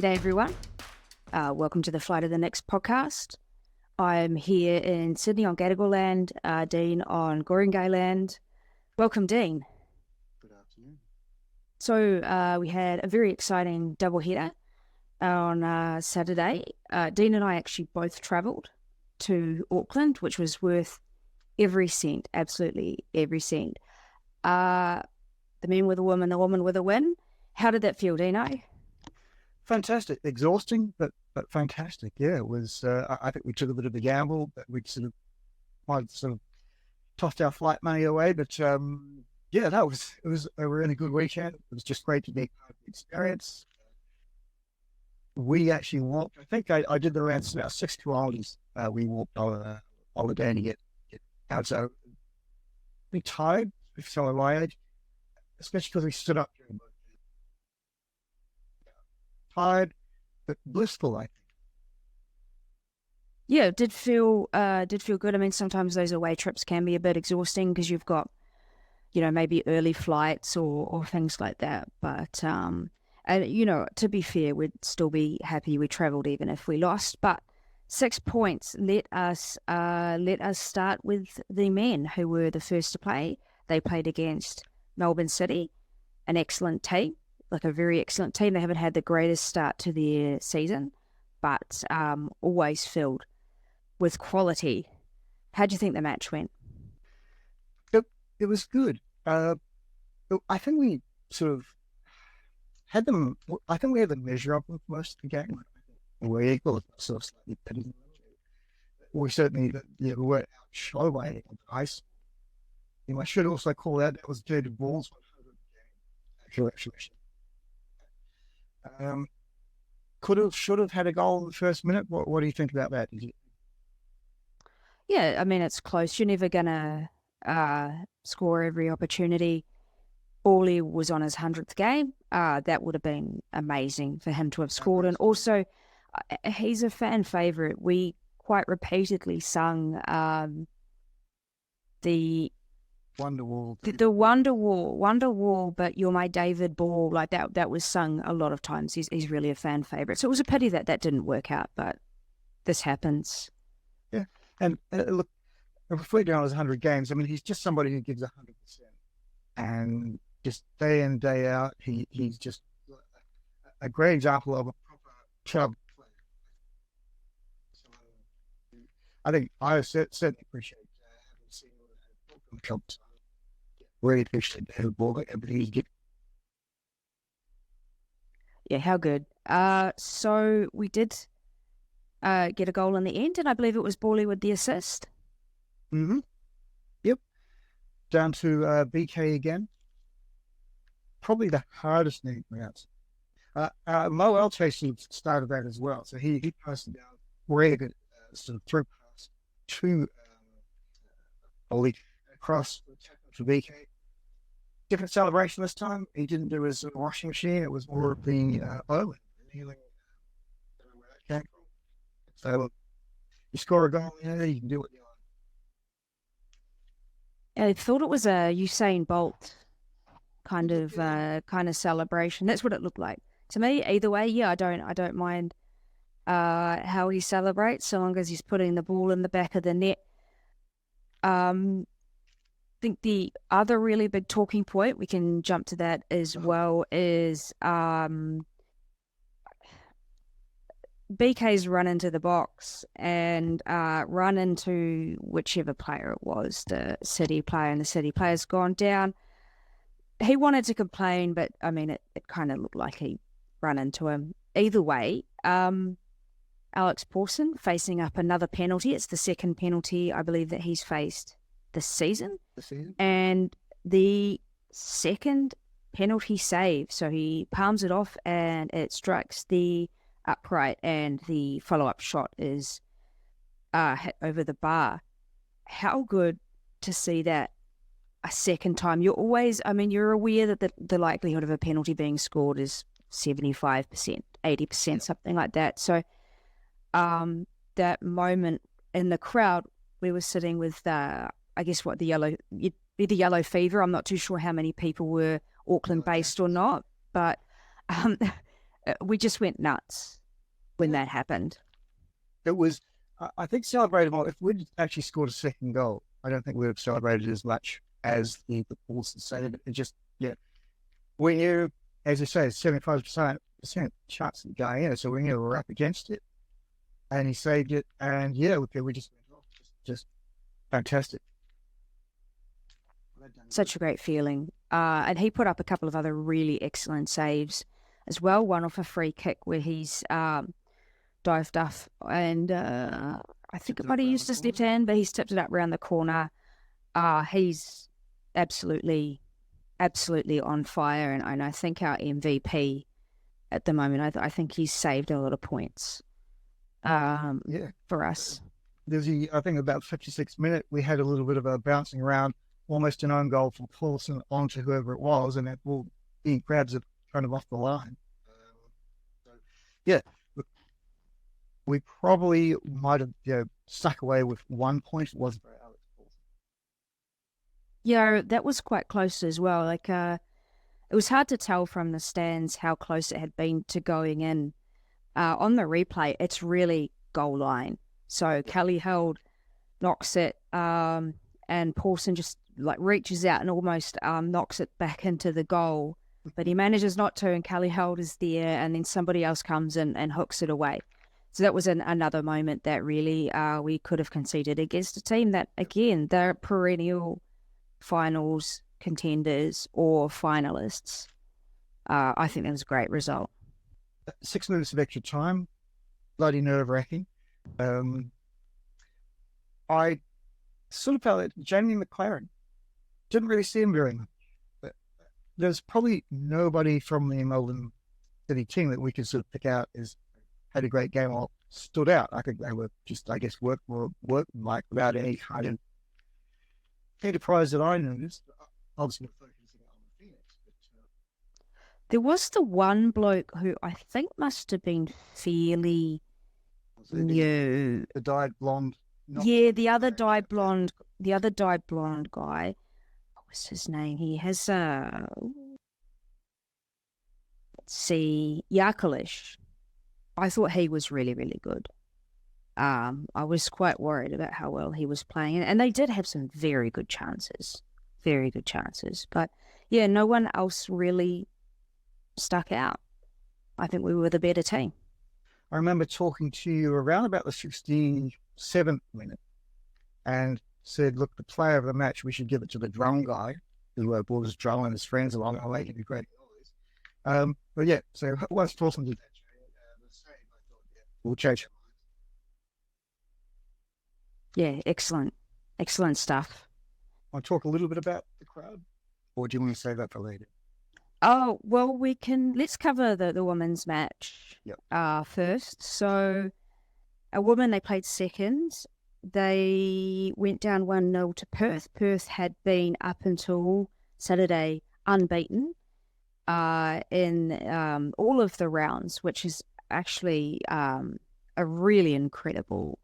G'day everyone. Welcome to the Flight of the Next podcast. I'm here in Sydney on Gadigal land, Dean on Goringay land. Welcome, Dean. Good afternoon. So we had a very exciting doubleheader on Saturday. Dean and I actually both travelled to Auckland, which was worth every cent, absolutely every cent. The men with a woman, the woman with a win. How did that feel, Dino? Fantastic, exhausting, but fantastic. Yeah, it was. I think we took a bit of a gamble, but we might sort of tossed our flight money away. But yeah, it was a really good weekend. It was just great to be part of the experience. We actually walked. I think I did around about 6 kilometers. We walked on the day to get out. So we tired, if so at my age, especially because we stood up during the tired, but blissful, I think. Yeah, it did feel good. I mean, sometimes those away trips can be a bit exhausting because you've got, maybe early flights or things like that. But and to be fair, we'd still be happy we travelled even if we lost. But 6 points. Let us start with the men who were the first to play. They played against Melbourne City, an excellent team. Like a very excellent team. They haven't had the greatest start to their season, but always filled with quality. How do you think the match went? It was good. I think we sort of had them. I think we had the measure up with most of the game. We're equal, sort of slightly better. We certainly, we weren't outshot by any guys. I should also call out that was David Ball's 100th game. Actually. Should have had a goal in the first minute. What do you think about that? Yeah, I mean, it's close. You're never going to score every opportunity. Bally was on his 100th game. That would have been amazing for him to have scored. And also, he's a fan favourite. We quite repeatedly sung the Wonderwall. The Wonderwall, but you're my David Ball. Like that was sung a lot of times. He's really a fan favourite. So it was a pity that didn't work out, but this happens. Yeah, and look, reflecting on his 100 games, I mean, he's just somebody who gives 100%, and just day in day out, he's just a great example of a proper club player. So I think I certainly appreciate having seen him club. Really appreciate the ball, everything he did. Yeah, how good. So we did get a goal in the end, and I believe it was Bally with the assist. Mm-hmm. Yep. Down to BK again. Probably the hardest name to pronounce. Mo Elchase started that as well, so he passed it down really good, sort of through pass to Bally across to BK. Different celebration this time. He didn't do his washing machine. It was more of the Owen. So you score a goal, you can do what you want. I thought it was a Usain Bolt kind of celebration. That's what it looked like to me. Either way, yeah, I don't mind how he celebrates so long as he's putting the ball in the back of the net. I think the other really big talking point, we can jump to that as well, is BK's run into the box and run into whichever player it was, the City player, and the City player's gone down. He wanted to complain, but I mean, it kind of looked like he ran into him. Either way, Alex Pawson facing up another penalty. It's the second penalty I believe that he's faced this season. And the second penalty save. So he palms it off and it strikes the upright and the follow-up shot is hit over the bar. How good to see that a second time. You're aware that the likelihood of a penalty being scored is 75%, 80%, something like that. So that moment in the crowd, we were sitting with the yellow fever. I'm not too sure how many people were Auckland based or not, but we just went nuts when that happened. It was, I think, celebrated more. If we'd actually scored a second goal, I don't think we would have celebrated as much as the Paulson saved. It just, yeah. We knew, as I say, 75% chance of going in, so we knew we were up against it. And he saved it, and yeah, we just went off. Just fantastic. Such a great feeling. And he put up a couple of other really excellent saves as well. One off a free kick where he's dived off, and I think it might have used his left hand, but he's tipped it up around the corner. He's absolutely on fire, and I think our MVP at the moment, I think he's saved a lot of points for us. There's I think about 56 minutes, we had a little bit of a bouncing around, almost an own goal from Paulson onto whoever it was, and that ball, he grabs it kind of off the line. We probably might have stuck away with 1 point. It wasn't very Alex Paulson. Yeah, that was quite close as well. Like, it was hard to tell from the stands how close it had been to going in. On the replay, it's really goal line. So Kelly Held knocks it, and Paulson just like reaches out and almost knocks it back into the goal, but he manages not to, and Kelly Held is there, and then somebody else comes in and hooks it away. So that was another moment that really we could have conceded against a team that, again, they're perennial finals contenders or finalists. I think that was a great result. 6 minutes of extra time, bloody nerve-wracking. I sort of felt that Jamie McLaren didn't really see him very much. But there's probably nobody from the Melbourne City team that we could sort of pick out as had a great game or stood out. I think they were just, I guess, workmanlike without any kind of enterprise that I noticed. Obviously, focusing on the Phoenix. There was the one bloke who I think must have been fairly new. The dyed blonde. The other dyed blonde guy. What was his name? He has Yakalish. I thought he was really, really good. I was quite worried about how well he was playing, and they did have some very good chances. But yeah, no one else really stuck out. I think we were the better team. I remember talking to you around about the 67th minute and said, look, the player of the match, we should give it to the drum guy who brought his drum and his friends along. I think it'd be great. But yeah, so once Paulson did that, we'll change. Yeah, excellent stuff. Want to talk a little bit about the crowd, or do you want to save that for later? Oh, well, let's cover the women's match first. So a woman, they played second. They went down 1-0 to Perth. Perth had been up until Saturday unbeaten in all of the rounds, which is actually a really incredible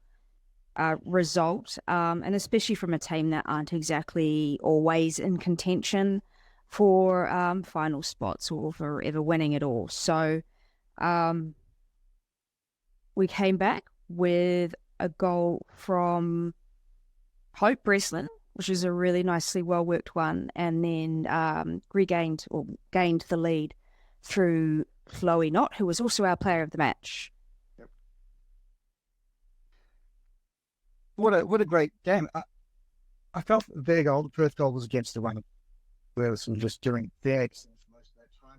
result, and especially from a team that aren't exactly always in contention for final spots or for ever winning it all. So we came back with a goal from Hope Breslin, which is a really nicely well-worked one, and then gained the lead through Chloe Knott, who was also our player of the match. Yep. What a great game. I felt their goal, the Perth goal, was against the run, where it was just during their excellence most of that time.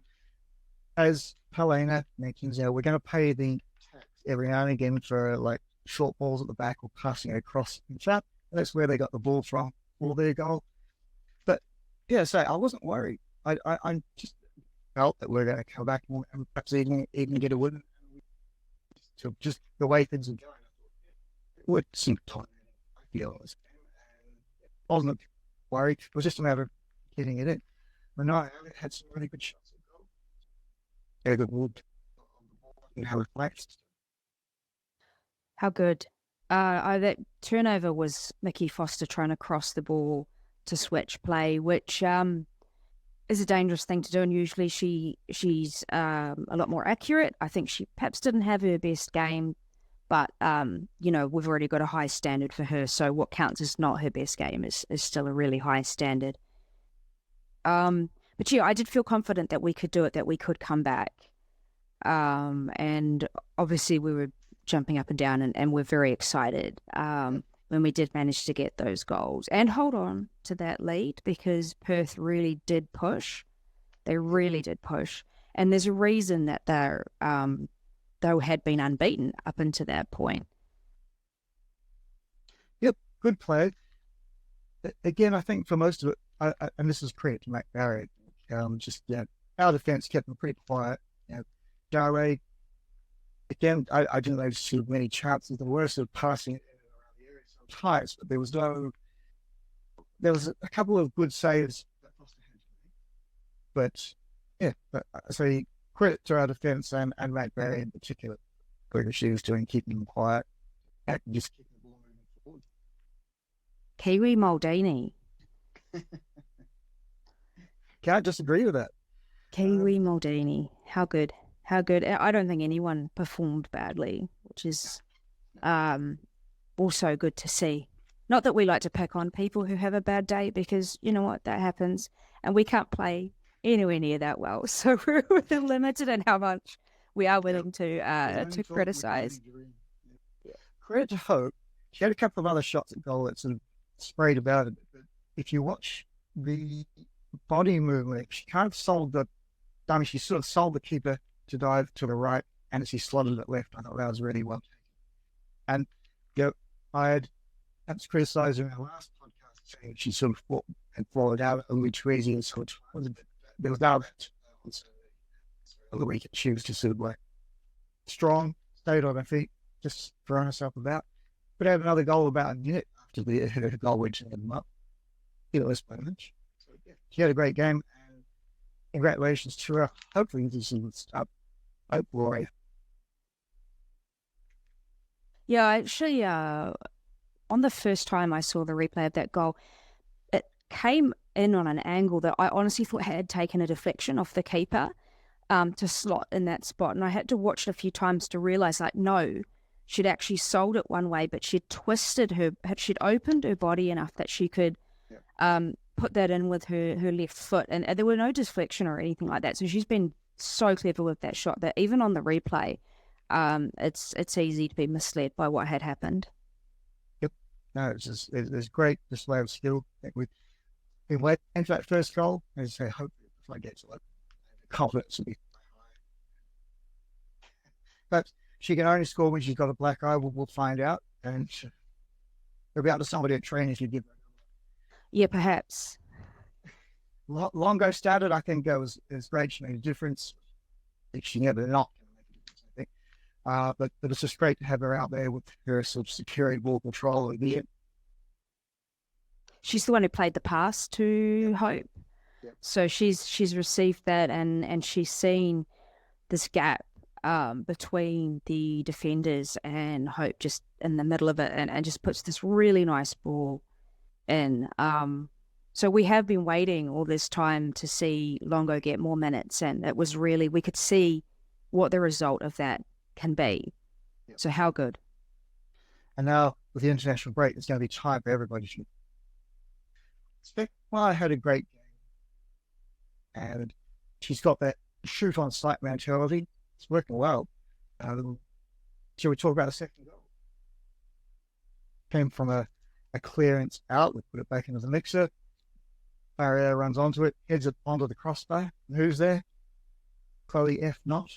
As Helena mentions, we're going to pay the tax every now and again for like short balls at the back or passing it across in front. That's where they got the ball from for their goal. But yeah, so I wasn't worried. I just felt that we're going to come back and perhaps even get a win. So just the way things are going, I thought, it would seem time. I feel this game. And I wasn't worried. It was just a matter of getting it in. But no, I had some really good shots at goal. Had a good wood on the ball and how it flexed. How good. That turnover was Mickey Foster trying to cross the ball to switch play, which is a dangerous thing to do, and usually she's a lot more accurate. I think she perhaps didn't have her best game, but we've already got a high standard for her. So what counts as not her best game is still a really high standard. But yeah, I did feel confident that we could do it, that we could come back. And obviously we were jumping up and down, and we're very excited when we did manage to get those goals and hold on to that lead, because Perth really did push. They really did push. And there's a reason that they had been unbeaten up until that point. Yep, good play. Again, I think for most of it, and this is credit to Mac Barry, our defence kept them pretty quiet. Jarre, again, I didn't know too many chances. There were sort of passing it around the area sometimes, but there was a couple of good saves that Foster had to make. But so credit to our defence and Mac Barry in particular, whatever she was doing, keeping them quiet and just keeping the ball moving forward. Kiwi Maldini. Can't disagree with that. Kiwi Maldini. How good. How good. I don't think anyone performed badly, which is also good to see. Not that we like to pick on people who have a bad day, because you know what, that happens, and we can't play anywhere near that well. So we're limited in how much we are willing to criticise. Credit to Hope. She had a couple of other shots at goal that sort of sprayed about it, but if you watch the body movement, she kind of sold she sort of sold the keeper to dive to the right, and as he slotted it left, I thought that was really well taken. And I had criticised her in our last podcast, saying she sort of had followed out a little too easy, and so it was a bit. There was now that on the weekend she was just sort of like strong, stayed on her feet, just throwing herself about. But I had another goal about a minute after the goal which ended them up. Less by much. So she had a great game, and congratulations to her. Hopefully this will stop. Oh boy. Yeah, actually, on the first time I saw the replay of that goal, it came in on an angle that I honestly thought had taken a deflection off the keeper to slot in that spot. And I had to watch it a few times to realise, no, she'd actually sold it one way, but she'd she'd opened her body enough that she could put that in with her left foot. And there were no deflection or anything like that. So she's been so clever with that shot that even on the replay, it's easy to be misled by what had happened. Yep. No, it's great display of skill. We've been waiting for that first goal. As I say, hopefully if I get to it, the confidence will be high. But she can only score when she's got a black eye. We'll find out. And there'll be up to somebody at training if you give her. Yeah, perhaps. Longo started, I think, was great. She made a difference. She never not going to make a difference, I think. But it's just great to have her out there with her sort of security, ball control. She's the one who played the pass to Hope. Yep. So she's received that, and she's seen this gap between the defenders and Hope just in the middle of it, and just puts this really nice ball in. So we have been waiting all this time to see Longo get more minutes, and it was really, we could see what the result of that can be. Yep. So how good. And now with the international break, it's going to be time for everybody to expect. Well, I had a great game, and she's got that shoot on sight mentality. It's working well. Shall we talk about the second goal? Came from a clearance out. We put it back into the mixer. Barrier runs onto it, heads it onto the crossbar. And who's there? Chloe F. Not.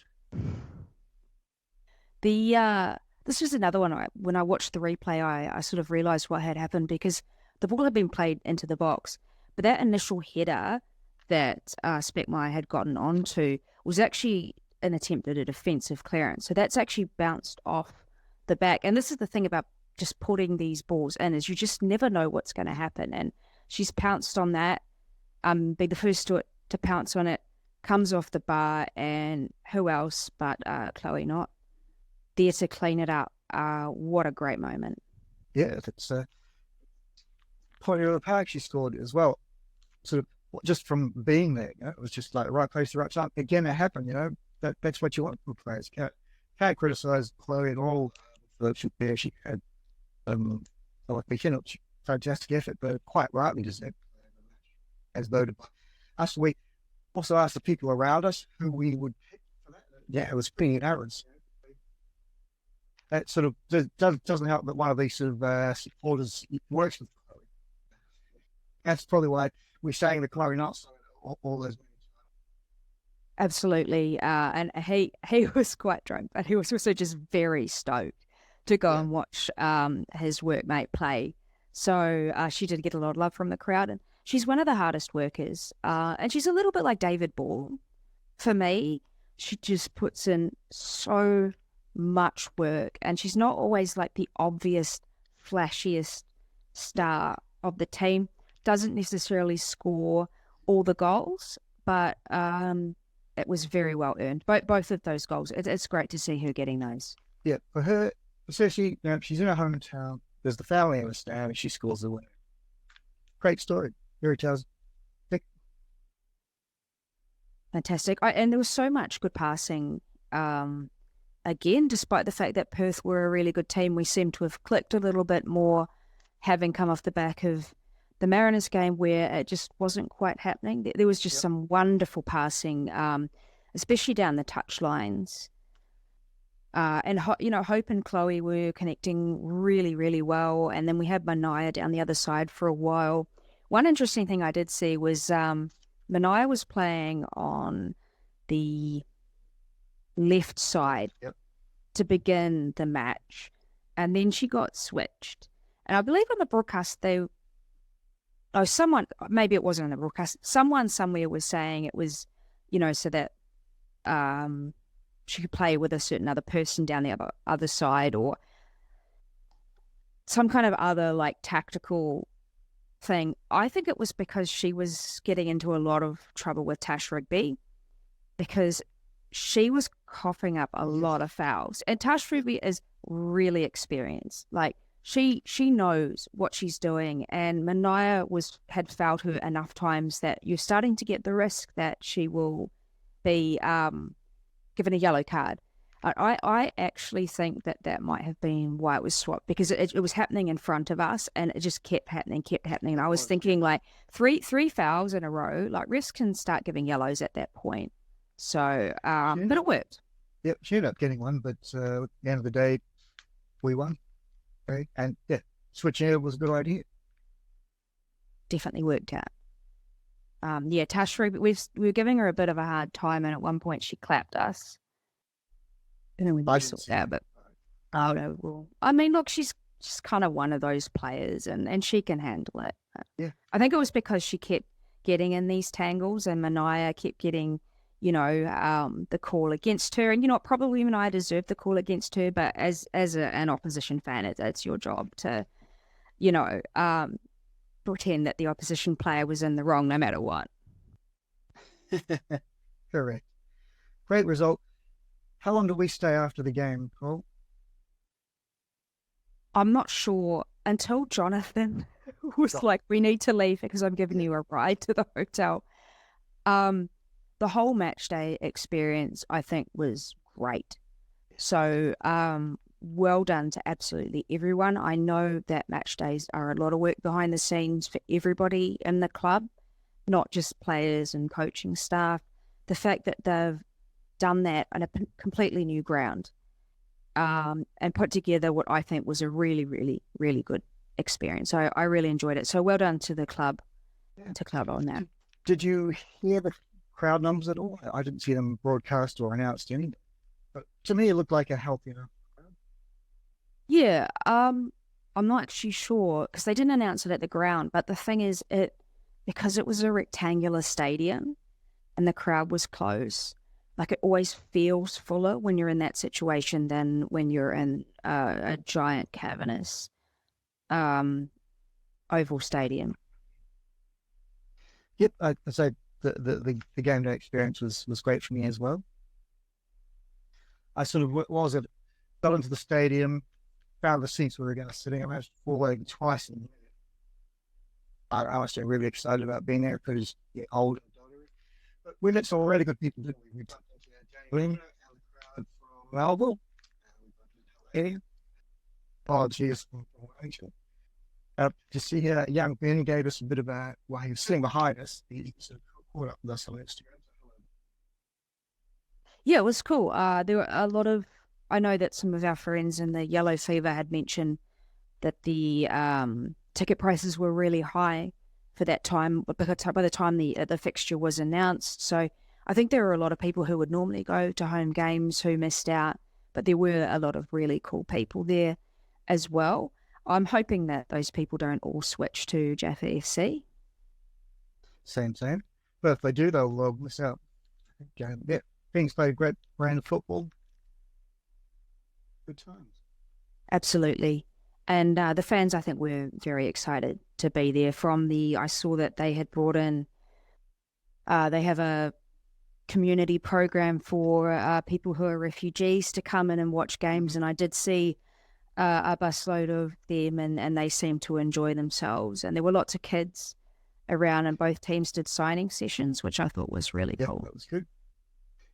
This was another one. When I watched the replay, I sort of realised what had happened, because the ball had been played into the box, but that initial header that Speckmeyer had gotten onto was actually an attempt at a defensive clearance. So that's actually bounced off the back. And this is the thing about just putting these balls in, is you just never know what's going to happen. And she's pounced on that. Be the first to pounce on it, comes off the bar, and who else but Chloe Not there to clean it up. What a great moment. Yeah, it's point of the park she scored as well. Sort of just from being there. It was just like the right place, the right time. Again, it happened. That's what you want from players. Can't criticize Chloe at all for the she had. Like fantastic effort, but quite rightly deserved as voted by us. We also asked the people around us who we would pick for that. Yeah, it was pretty arrogant. That sort of doesn't help that one of these sort of supporters works with Chloe. That's probably why we're saying the Chloe not all those. Absolutely. And he was quite drunk, but he was also just very stoked to go and watch his workmate play. So she did get a lot of love from the crowd, and she's one of the hardest workers. And she's a little bit like David Ball. For me, she just puts in so much work, and she's not always like the obvious, flashiest star of the team. Doesn't necessarily score all the goals, but it was very well earned. Both of those goals. It's great to see her getting those. Yeah, for her, especially she's in her hometown. There's the family in the stand, and she scores the winner. Great story. Very tells. Fantastic. And there was so much good passing. Again, despite the fact that Perth were a really good team, we seem to have clicked a little bit more, having come off the back of the Mariners game where it just wasn't quite happening. There was just some wonderful passing, especially down the touch lines. And Hope and Chloe were connecting really, really well. And then we had Mania down the other side for a while. One interesting thing I did see was Mania was playing on the left side to begin the match, and then she got switched. And I believe on the broadcast someone, maybe it wasn't on the broadcast, someone somewhere was saying it was, so that she could play with a certain other person down the other side, or some kind of other like tactical thing. I think it was because she was getting into a lot of trouble with Tash Rigby, because she was coughing up a lot of fouls. And Tash Rigby is really experienced. Like she knows what she's doing. And Mania had fouled her enough times that you're starting to get the risk that she will be given a yellow card. I actually think that might have been why it was swapped, because it was happening in front of us, and it just kept happening. And I was thinking like three fouls in a row, like refs can start giving yellows at that point. So, but it worked. Yep, she ended up getting one, but at the end of the day, we won. Okay? And switching it was a good idea. Definitely worked out. Tash Rigby, we were giving her a bit of a hard time, and at one point she clapped us. And then we saw that, but oh no, well, I mean, look, she's just kind of one of those players, and she can handle it. Yeah, I think it was because she kept getting in these tangles, and Mania kept getting, the call against her. And probably Mania deserved the call against her, but as an opposition fan, it's your job to, pretend that the opposition player was in the wrong no matter what. Correct. Great result. How long did we stay after the game, Paul? I'm not sure, until Jonathan was like, we need to leave because I'm giving you a ride to the hotel. The whole match day experience, I think, was great. So well done to absolutely everyone. I know that match days are a lot of work behind the scenes for everybody in the club, not just players and coaching staff. The fact that they've done that on a completely new ground and put together what I think was a really, really, really good experience. So I really enjoyed it. So well done to the club, on that. Did you hear the crowd numbers at all? I didn't see them broadcast or announced anyway. But to me, it looked like a healthy enough crowd. Yeah, I'm not actually sure because they didn't announce it at the ground. But the thing is, because it was a rectangular stadium and the crowd was close, like it always feels fuller when you're in that situation than when you're in a giant cavernous oval stadium. Yep, I'd say the game day experience was great for me as well. I sort of got into the stadium, found the seats we were going to sit in. I managed to fall over twice. I was really excited about being there because you're older. But we met some really good people, didn't we? We bumped into Jane Lima and the crowd from Melbourne. Eddie. Oh, geez, from Wellington. To see young Ben gave us a bit of a, well, he was sitting behind us. He sort of caught up with us on Instagram. Yeah, it was cool. There were a lot of, I know that some of our friends in the Yellow Fever had mentioned that the ticket prices were really high for that time, but by the time the fixture was announced. So I think there were a lot of people who would normally go to home games who missed out, but there were a lot of really cool people there as well. I'm hoping that those people don't all switch to Jaffa FC. Same. But if they do, they'll miss out. Yeah, Phoenix played a great brand of football. Good times. Absolutely. And the fans, I think, were very excited to be there. I saw that they had brought in, they have a community program for people who are refugees to come in and watch games. And I did see a busload of them, and they seemed to enjoy themselves. And there were lots of kids around, and both teams did signing sessions, which I thought was really cool. That was good.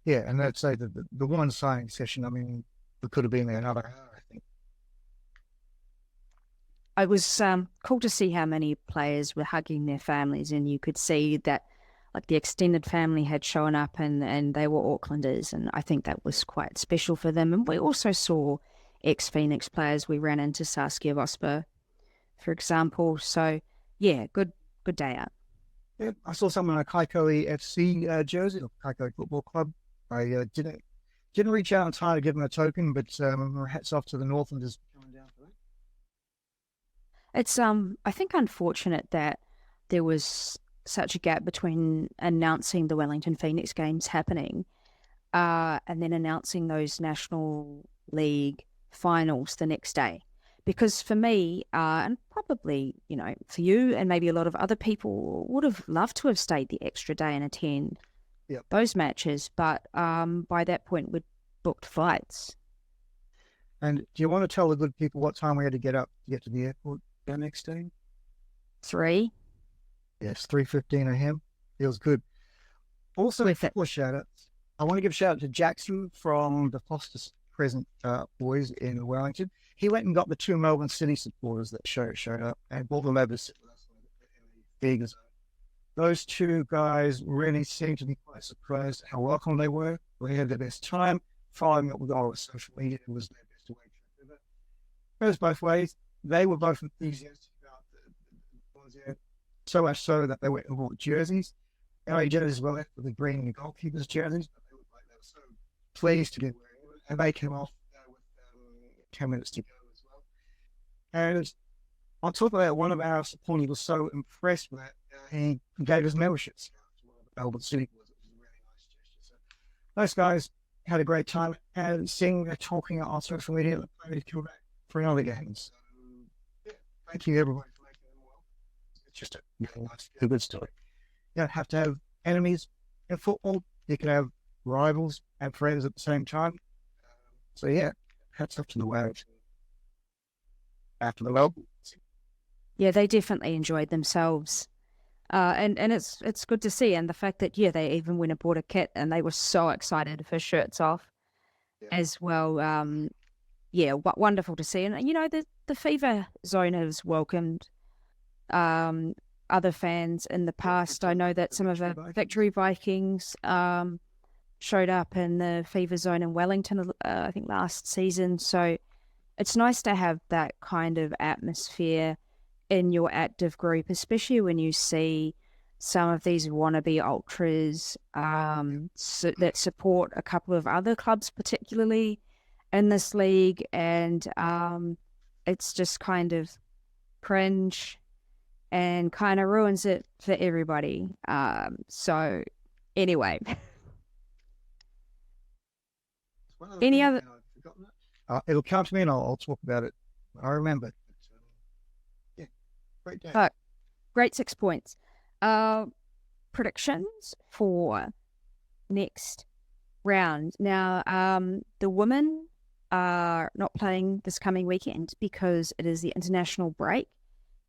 Yeah, and I'd say that the one signing session, I mean, we could have been there another hour, I think. It was cool to see how many players were hugging their families, and you could see that like the extended family had shown up, and they were Aucklanders, and I think that was quite special for them. And we also saw ex-Phoenix players. We ran into Saskia Vosper, for example. So yeah, good day out. Yeah, I saw someone in a Kaiko'i FC jersey, or Kaiko'i Football Club. I didn't reach out in time to give them a token, but hats off to the Northlanders coming down for that. It's I think unfortunate that there was such a gap between announcing the Wellington Phoenix games happening and then announcing those National League finals the next day. Because for me, and probably, for you and maybe a lot of other people, would have loved to have stayed the extra day and attend those matches. But by that point, we'd booked flights. And do you want to tell the good people what time we had to get up to get to the airport the next day? 3. Yes, 3:15 a.m. Feels good. Also, a football shout-outs. I want to give a shout-out to Jackson from the Foster Crescent boys in Wellington. He went and got the 2 Melbourne City supporters that showed up and brought them over to sit with us in the Vegas. Those 2 guys really seemed to be quite surprised at how welcome they were. We had the best time. Following up with all the social media was their best away trip ever. Goes both ways. They were both enthusiastic about the ones there. So much so that they went and bought jerseys. LA jerseys were left with the green and goalkeepers jerseys, but they were so pleased to be wearing it. And they came off with 10 minutes to go as well. And on top of that, one of our supporters was so impressed with that, he gave us memberships to one of the Melbourne City boys. It was a really nice gesture. So those guys had a great time, and seeing they're talking on social media, the players come back for another game. So yeah, thank you everybody for making them well. It's just a really nice, good story. You don't have to have enemies in football. You can have rivals and friends at the same time. So yeah, hats off to the Waves after the Melbourne. Yeah, they definitely enjoyed themselves. And it's good to see. And the fact that, they even went and bought a kit and they were so excited for shirts off as well. Wonderful to see. And, the Fever Zone has welcomed other fans in the past. I know that some of the Victory Vikings showed up in the Fever Zone in Wellington, I think last season. So it's nice to have that kind of atmosphere in your active group, especially when you see some of these wannabe ultras that support a couple of other clubs, particularly in this league. And it's just kind of cringe and kind of ruins it for everybody. So anyway. Any other? It'll come to me and I'll talk about it. I remember. Great day. Great 6 points. Predictions for next round. Now, the women are not playing this coming weekend because it is the international break.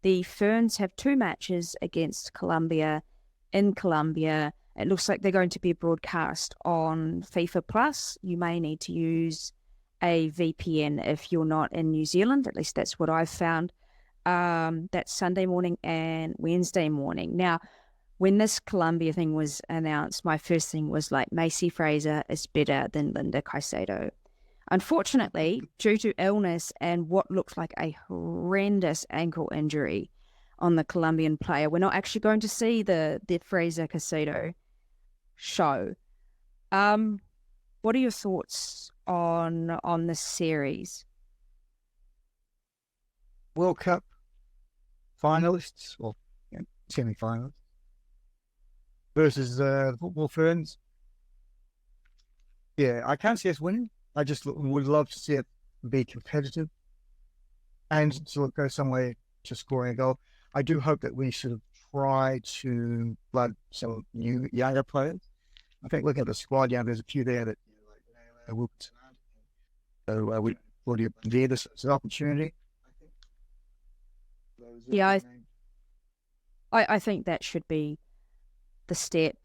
The Ferns have 2 matches against Colombia in Colombia. It looks like they're going to be broadcast on FIFA Plus. You may need to use a VPN if you're not in New Zealand. At least that's what I've found. That's Sunday morning and Wednesday morning. Now, when this Colombia thing was announced, my first thing was like, Macy Fraser is better than Linda Caicedo. Unfortunately, due to illness and what looks like a horrendous ankle injury on the Colombian player, we're not actually going to see the Fraser Caicedo show. What are your thoughts on this series? World Cup finalists, or semi-finalists, versus the football Ferns. Yeah, I can't see us winning. I just would love to see it be competitive and sort of go somewhere to scoring a goal. I do hope that we sort of try to blood some new younger players. I think looking at the squad, there's a few there that like Wilkinson. So we already there. This is an opportunity. I think. I think that should be the step.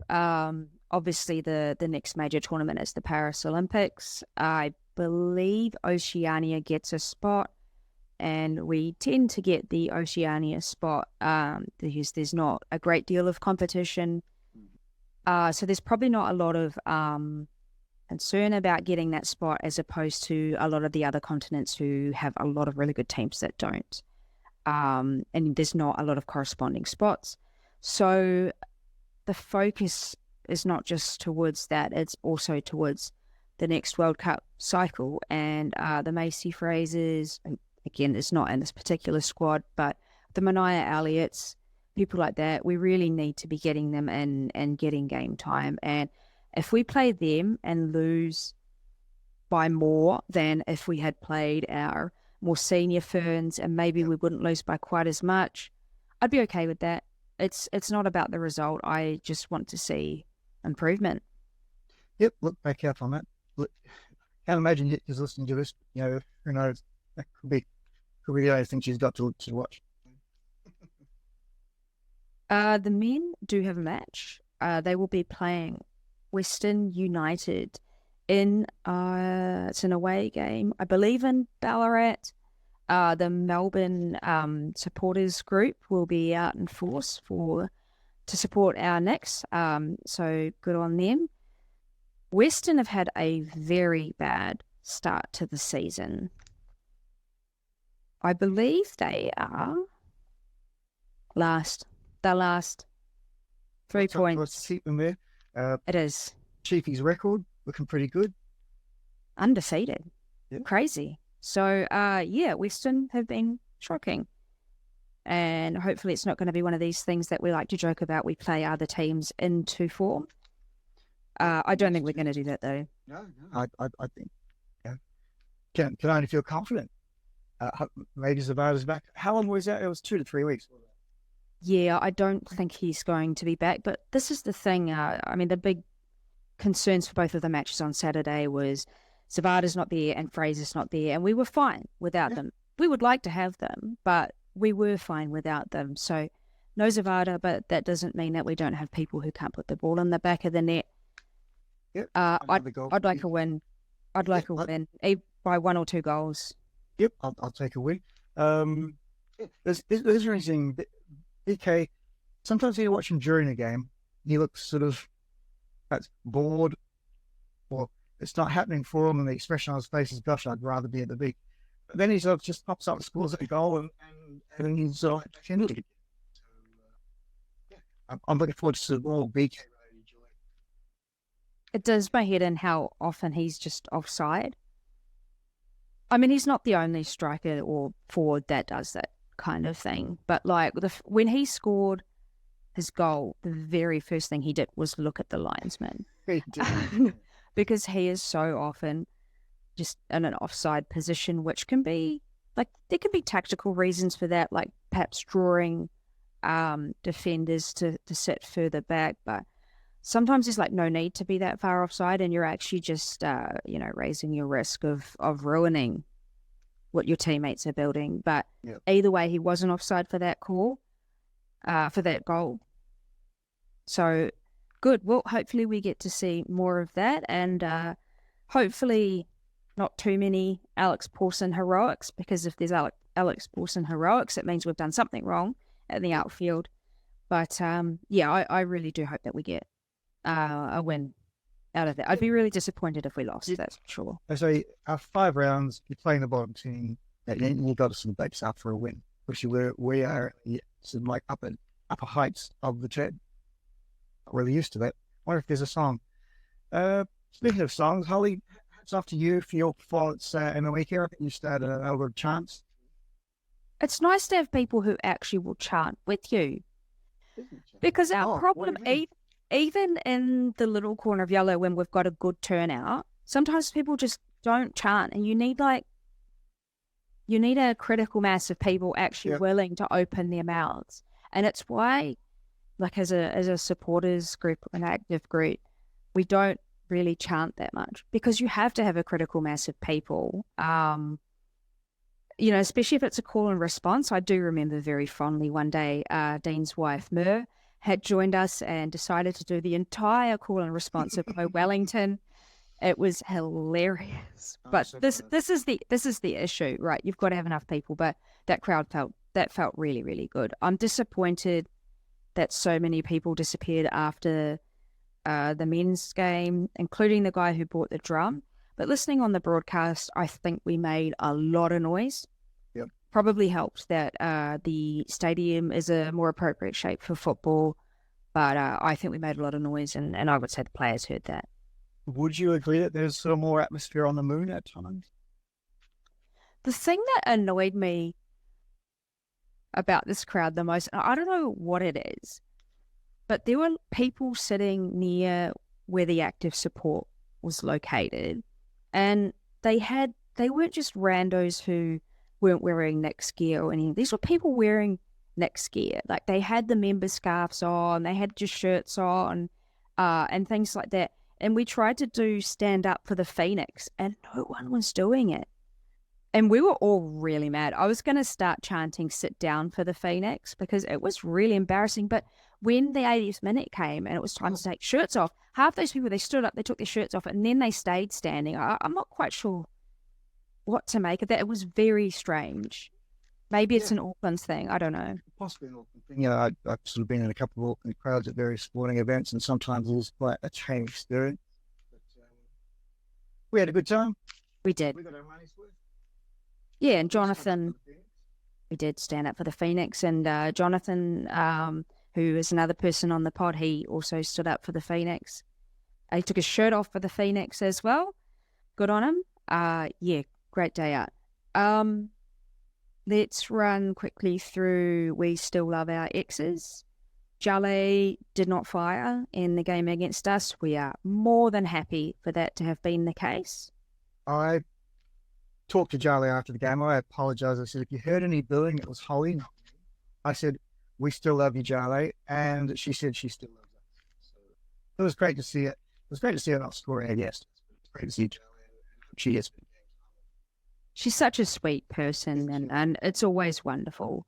Obviously, the next major tournament is the Paris Olympics. I believe Oceania gets a spot, and we tend to get the Oceania spot because there's not a great deal of competition. So there's probably not a lot of concern about getting that spot as opposed to a lot of the other continents who have a lot of really good teams that don't. And there's not a lot of corresponding spots. So the focus is not just towards that, it's also towards the next World Cup cycle. And the Macy Frasers, again, it's not in this particular squad, but the Mania Elliott's, people like that, we really need to be getting them in and getting game time. And if we play them and lose by more than if we had played our more senior Ferns and maybe we wouldn't lose by quite as much, I'd be okay with that. It's not about the result. I just want to see improvement. Yep, look back up on that. Look, can't imagine yet just listening to this. Who knows? That could be the only thing she's got to watch. The men do have a match. They will be playing Western United in it's an away game, I believe, in Ballarat. The Melbourne supporters group will be out in force to support our Knicks. So good on them. Western have had a very bad start to the season. I believe they are last. They're last. 3 points. Let's keep them there. It is. Chiefy's record looking pretty good. Undefeated. Yeah. Crazy. So, Western have been shocking. And hopefully it's not going to be one of these things that we like to joke about. We play other teams into form. I don't think we're going to do that, though. No. I think can only feel confident. Maybe Zavada's back. How long was that? It was 2 to 3 weeks. Yeah, I don't think he's going to be back. But this is the thing. The big concerns for both of the matches on Saturday was Zavada's not there and Fraser's not there. And we were fine without them. We would like to have them, but we were fine without them. So no Zavada, but that doesn't mean that we don't have people who can't put the ball in the back of the net. Yep. I'd like a win. I'd like a win by 1 or 2 goals. Yep, I'll take a win. There's interesting. BK, sometimes you watch him during a game, he looks sort of bored, or it's not happening for him, and the expression on his face is, "Gosh, I'd rather be at the beach." But then he sort of just pops up, scores a goal, and he's back into it. So, I'm looking forward to sort of all BK. It does my head in how often he's just offside. I mean, he's not the only striker or forward that does that kind of thing. But like when he scored his goal, the very first thing he did was look at the linesman. He did. Because he is so often just in an offside position, which can be like, there can be tactical reasons for that, like perhaps drawing defenders to sit further back. But sometimes there's like no need to be that far offside, and you're actually just, raising your risk of ruining what your teammates are building. But Yep. either way, he wasn't offside for that call, for that goal. So good. Well, hopefully we get to see more of that, and hopefully not too many Alex Paulson heroics, because if there's Alex Paulson heroics, it means we've done something wrong at the outfield. But I really do hope that we get a win out of that. I'd be really disappointed if we lost, that's for sure. So after 5 rounds, you're playing the bottom team, and you've got to sort of bake up for a win, which we are sort of like upper heights of the chat. Not really used to that. I wonder if there's a song. Speaking of songs, Holly, it's up to you for your performance in the week here. I think you started over a chance. It's nice to have people who actually will chant with you, because our problem, even in the little corner of yellow, when we've got a good turnout, sometimes people just don't chant, and you need a critical mass of people actually willing to open their mouths. And it's why, like, as a supporters group, an active group, we don't really chant that much, because you have to have a critical mass of people. Especially if it's a call and response. I do remember very fondly one day, Dean's wife, Mer, had joined us and decided to do the entire call and response of Wellington. It was hilarious. But this is the issue, right? You've got to have enough people, but that crowd felt really, really good. I'm disappointed that so many people disappeared after the men's game, including the guy who bought the drum. But listening on the broadcast, I think we made a lot of noise. Yep. Probably helped that the stadium is a more appropriate shape for football. But I think we made a lot of noise, and I would say the players heard that. Would you agree that there's sort of more atmosphere on the moon at times? The thing that annoyed me about this crowd the most, I don't know what it is, but there were people sitting near where the active support was located, and they weren't just randos who weren't wearing Nick's gear or anything. These were people wearing Nick's gear. Like, they had the member scarves on, they had just shirts on, and things like that. And we tried to do stand up for the Phoenix, and no one was doing it. And we were all really mad. I was going to start chanting sit down for the Phoenix, because it was really embarrassing. But when the 80th minute came and it was time to take shirts off, half those people, they stood up, they took their shirts off, and then they stayed standing. I'm not quite sure what to make of that. It was very strange. Maybe it's an Auckland thing. I don't know. Possibly an Auckland thing. I've sort of been in a couple of Auckland crowds at various sporting events, and sometimes it was quite a change experience. But we had a good time. We did. We got our money's worth. Yeah, and Jonathan, we did stand up for the Phoenix, and Jonathan, who is another person on the pod, he also stood up for the Phoenix. He took his shirt off for the Phoenix as well. Good on him. Great day out. Let's run quickly through We Still Love Our Exes. Jale did not fire in the game against us. We are more than happy for that to have been the case. I talked to Jale after the game. I apologise. I said, if you heard any booing, it was Holly, not me. I said, we still love you, Jale. And she said she still loves us. So it was great to see it. It was great to see her not scoring against us. It was great to see Jale. She has been. She's such a sweet person, and it's always wonderful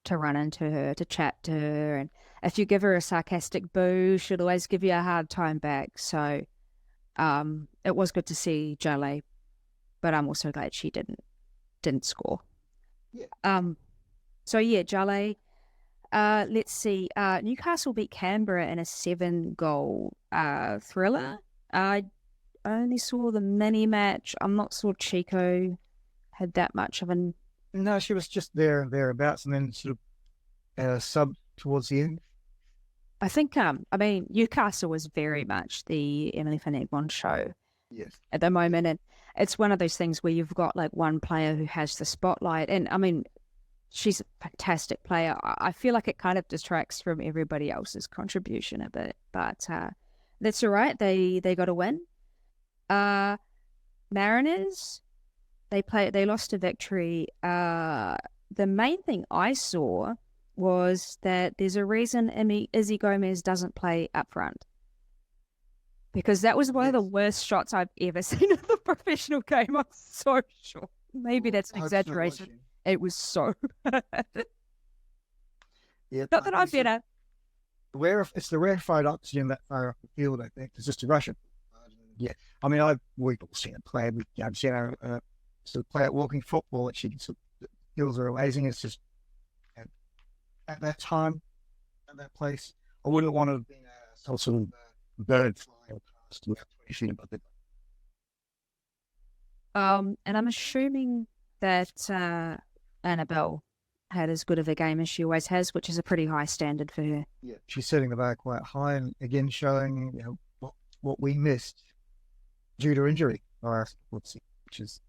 to run into her, to chat to her. And if you give her a sarcastic boo, she'll always give you a hard time back. So it was good to see Jale, but I'm also glad she didn't score. Yeah. Jale. Let's see. Newcastle beat Canberra in a 7-goal thriller. I only saw the mini match. I'm not sure Chico had that much of an... No, she was just there and thereabouts, and then sort of sub towards the end. I think, Newcastle was very much the Emily Van Egmond show at the moment. And it's one of those things where you've got like one player who has the spotlight. And I mean, she's a fantastic player. I feel like it kind of distracts from everybody else's contribution a bit. But that's all right. They got a win. Mariners, they lost to Victory. The main thing I saw was that there's a reason Izzy Gomez doesn't play up front, because that was one of the worst shots I've ever seen in the professional game. I'm so sure. Maybe that's an exaggeration. It was so bad. Yeah, Not that I'm better. It's the rarefied oxygen that far off the field, I think. It's just a Russian. Yeah. I mean, we've all seen it play. I've seen her sort of play at walking football, and the skills are amazing. It's just at that time, at that place, I wouldn't want to have been some sort of bird flying past without 20 feet above it. And I'm assuming that Annabelle had as good of a game as she always has, which is a pretty high standard for her. Yeah, she's setting the bar quite high, and again showing what we missed due to injury last, which is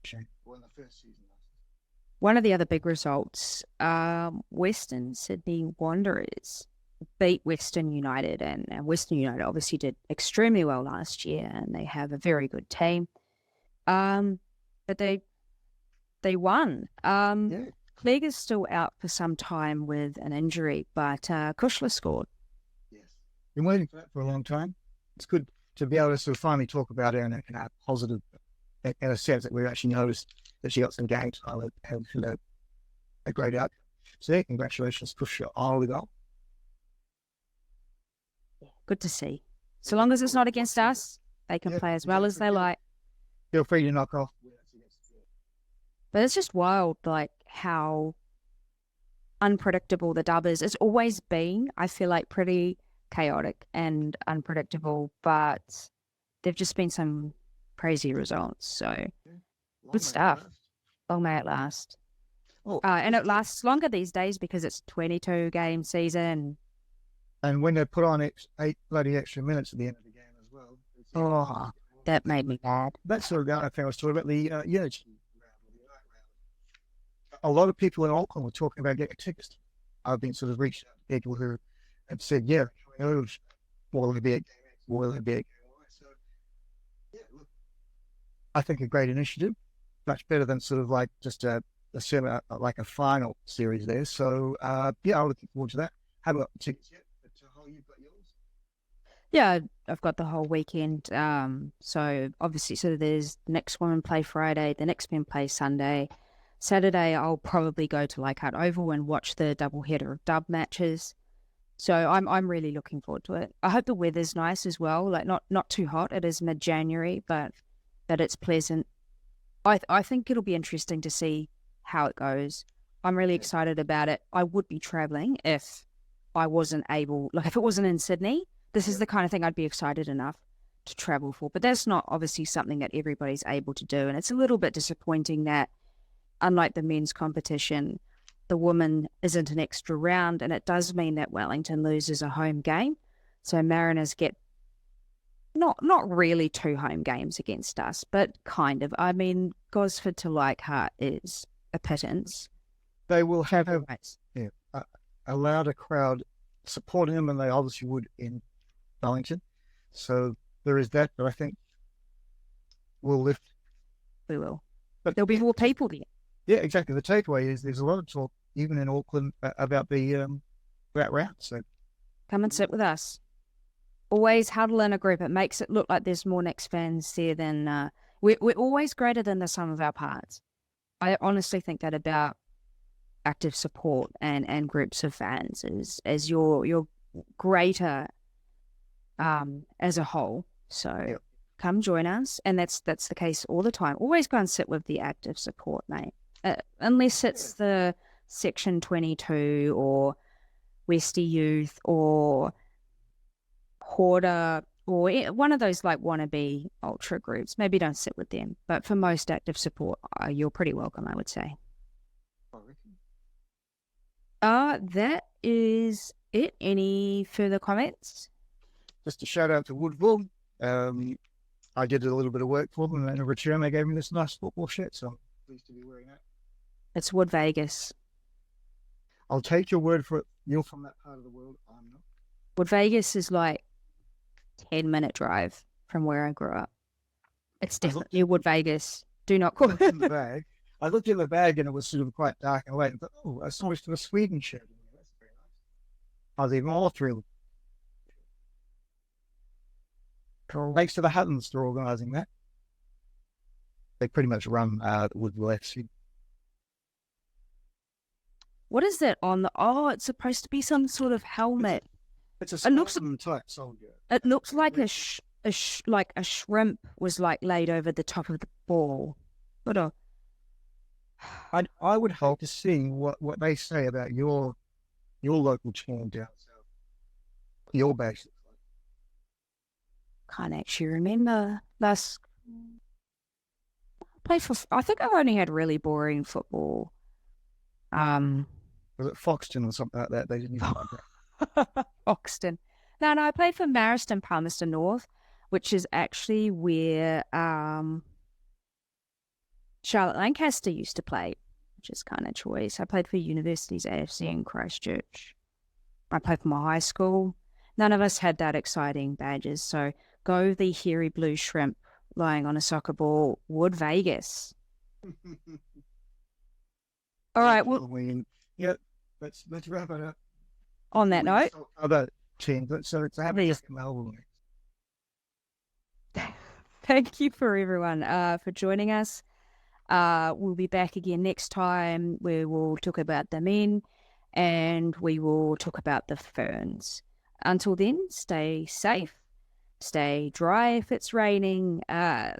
a shame. Well, in the first season. One of the other big results, Western Sydney Wanderers beat Western United, and Western United obviously did extremely well last year, and they have a very good team. But they won. Yeah. Clegg is still out for some time with an injury, but Kushler scored. Yes. Been waiting for that for a long time. It's good to be able to sort of finally talk about it in a positive, in a sense that we've actually noticed that she got some game time and a great outcome. So yeah, congratulations, Kushler, on the goal. Good to see. So long as it's not against us, they can play as well as they like. Feel free to knock off. But it's just wild, like, how unpredictable the dub is. It's always been, I feel like, pretty chaotic and unpredictable, but there've just been some crazy results. So, good stuff. Long may it last. And it lasts longer these days because it's 22-game season. And when they put on 8 bloody extra minutes at the end of the game as well. Oh, that made me mad. That's sort of the other thing I was talking about, the a lot of people in Auckland were talking about getting tickets. I've been sort of reaching out to people who have said, yeah, will there be a game X, will there be a game Y? So, yeah, look, I think a great initiative, much better than sort of like just a final series there. So, yeah, I'm looking forward to that. Haven't got the tickets yet, but you've got yours. Yeah, I've got the whole weekend. So obviously, there's the next women play Friday, the next men play Sunday. Saturday, I'll probably go to Leichhardt Oval and watch the double header of dub matches. So I'm really looking forward to it. I hope the weather's nice as well, like not too hot. It is mid-January, but that it's pleasant. I think it'll be interesting to see how it goes. I'm really excited about it. I would be traveling if I wasn't able, like if it wasn't in Sydney. This is the kind of thing I'd be excited enough to travel for. But that's not obviously something that everybody's able to do. And it's a little bit disappointing that, unlike the men's competition, the woman isn't an extra round, and it does mean that Wellington loses a home game. So Mariners get not really 2 home games against us, but kind of. I mean, Gosford to Leichhardt is a pittance. They will have a louder crowd supporting them than they obviously would in Wellington. So there is that, but I think we'll lift. We will. But there'll be more people there. Yeah, exactly. The takeaway is there's a lot of talk, even in Auckland, about that round. So come and sit with us. Always huddle in a group. It makes it look like there's more Next fans there than we're always greater than the sum of our parts. I honestly think that about active support and groups of fans as you're greater as a whole. So come join us, and that's the case all the time. Always go and sit with the active support, mate. Unless it's the Section 22 or Westie Youth or Horder or one of those like wannabe ultra groups, maybe don't sit with them. But for most active support, you're pretty welcome, I would say. That is it. Any further comments? Just a shout out to Woodville. I did a little bit of work for them, and in return they gave me this nice football shirt, so I'm pleased to be wearing that. It's Wood-Vegas. I'll take your word for it. You're from that part of the world. I'm not. Wood-Vegas is like 10-minute drive from where I grew up. It's definitely Wood-Vegas. Do not call it. In the bag. I looked in the bag and it was sort of quite dark and late. I thought, oh, I saw a Sweden shirt. That's very nice. I was even more thrilled. Thanks to the Huttons for organising that. they pretty much run with less. What is that on the? Oh, it's supposed to be some sort of helmet. It's a It looks type soldier. It looks like like a shrimp was like laid over the top of the ball. What a I would hope to see what they say about your local team down south. Your base. can't actually remember. Last play for. I think I've only had really boring football. Was it Foxton or something like that? They didn't even like that. Foxton. No, I played for Mariston, Palmerston North, which is actually where Charlotte Lancaster used to play, which is kind of choice. I played for Universities AFC in Christchurch. I played for my high school. None of us had that exciting badges, so go the hairy blue shrimp lying on a soccer ball, Wood-Vegas. All right, well, yeah, let's wrap it up. On that note, other teams. So it's happening in Melbourne. Thank you for everyone for joining us. We'll be back again next time where we'll talk about the men and we will talk about the Ferns. Until then, stay safe, stay dry if it's raining,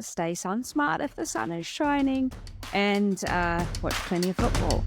stay sun smart if the sun is shining, and watch plenty of football.